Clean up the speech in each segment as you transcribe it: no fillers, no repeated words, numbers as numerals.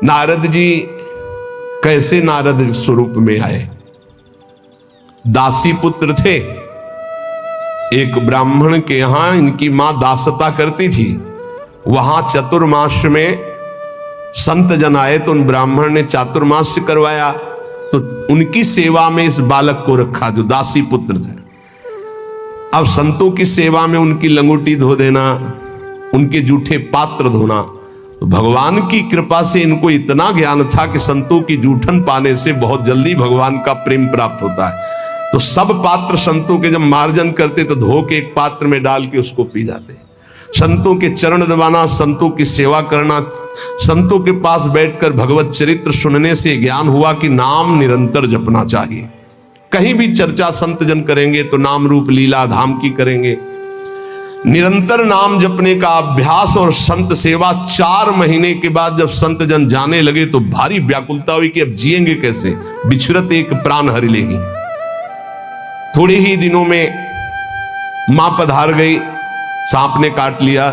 नारद जी कैसे नारद स्वरूप में आए? दासी पुत्र थे। एक ब्राह्मण के यहां इनकी मां दासता करती थी। वहां चतुर्मास में संत जन आए तो उन ब्राह्मण ने चातुर्मास करवाया, तो उनकी सेवा में इस बालक को रखा जो दासी पुत्र थे। अब संतों की सेवा में उनकी लंगोटी धो देना, उनके जूठे पात्र धोना, तो भगवान की कृपा से इनको इतना ज्ञान था कि संतों की जूठन पाने से बहुत जल्दी भगवान का प्रेम प्राप्त होता है। तो सब पात्र संतों के जब मार्जन करते तो धो के एक पात्र में डाल के उसको पी जाते। संतों के चरण दबाना, संतों की सेवा करना, संतों के पास बैठकर भगवत चरित्र सुनने से ज्ञान हुआ कि नाम निरंतर जपना चाहिए। कहीं भी चर्चा संत जन करेंगे तो नाम रूप लीला धाम की करेंगे। निरंतर नाम जपने का अभ्यास और संत सेवा 4 महीने के बाद जब संत जन जाने लगे तो भारी व्याकुलता हुई कि अब जिएंगे कैसे, बिछुरत एक प्राण हरि लेगी। थोड़े ही दिनों में मां पधार गई, सांप ने काट लिया।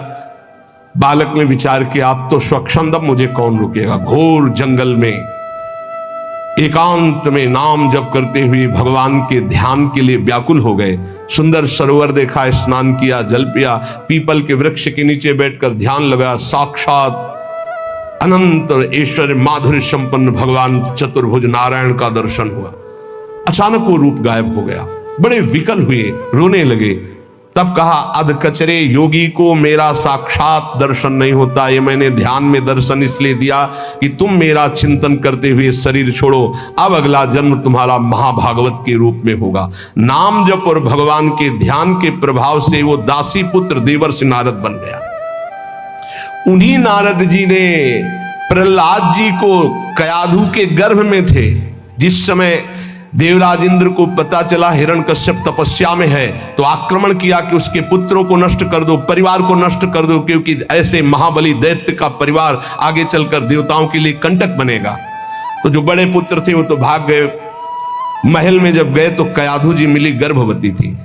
बालक ने विचार किया अब तो स्वच्छंद, मुझे कौन रोकेगा। घोर जंगल में एकांत में नाम जप करते हुए भगवान के ध्यान के लिए व्याकुल हो गए। सुंदर सरोवर देखा, स्नान किया, जल पिया, पीपल के वृक्ष के नीचे बैठकर ध्यान लगा। साक्षात अनंत ऐश्वर्य माधुर्य संपन्न भगवान चतुर्भुज नारायण का दर्शन हुआ। अचानक वो रूप गायब हो गया। बड़े विकल हुए, रोने लगे। तब कहा अध कचरे योगी को मेरा साक्षात दर्शन नहीं होता। ये मैंने ध्यान में दर्शन इसलिए दिया कि तुम मेरा चिंतन करते हुए शरीर छोड़ो। अब अगला जन्म तुम्हारा महाभागवत के रूप में होगा। नाम जप और भगवान के ध्यान के प्रभाव से वो दासी पुत्र देवर्षि नारद बन गया। उन्हीं नारद जी ने प्रहलाद जी को कयाधु के गर्भ में थे, जिस समय देवराज इंद्र को पता चला हिरण्यकश्यप तपस्या में है, तो आक्रमण किया कि उसके पुत्रों को नष्ट कर दो, परिवार को नष्ट कर दो, क्योंकि ऐसे महाबली दैत्य का परिवार आगे चलकर देवताओं के लिए कंटक बनेगा। तो जो बड़े पुत्र थे वो तो भाग गए। महल में जब गए तो कयाधु जी मिली, गर्भवती थी।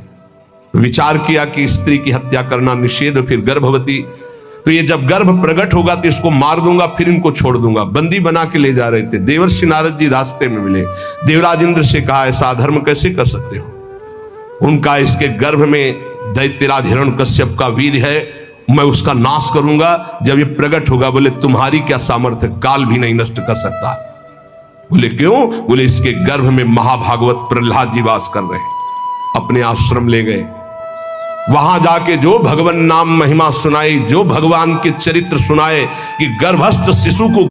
विचार किया कि स्त्री की हत्या करना निषेध, फिर गर्भवती, तो ये जब गर्भ प्रकट होगा तो इसको मार दूंगा, फिर इनको छोड़ दूंगा। बंदी बना के ले जा रहे थे। देवर्षि नारद जी रास्ते में मिले। देवराज इंद्र से कहा ऐसा अधर्म कैसे कर सकते हो? उनका इसके गर्भ में दैत्यराज हिरण्यकश्यप का वीर है, मैं उसका नाश करूंगा जब ये प्रकट होगा। बोले तुम्हारी क्या सामर्थ्य, काल भी नहीं नष्ट कर सकता। बोले क्यों? बोले इसके गर्भ में महाभागवत प्रहलाद जी वास कर रहे हैं। अपने आश्रम ले गए। वहां जाके जो भगवान नाम महिमा सुनाई, जो भगवान के चरित्र सुनाए कि गर्भस्थ शिशु को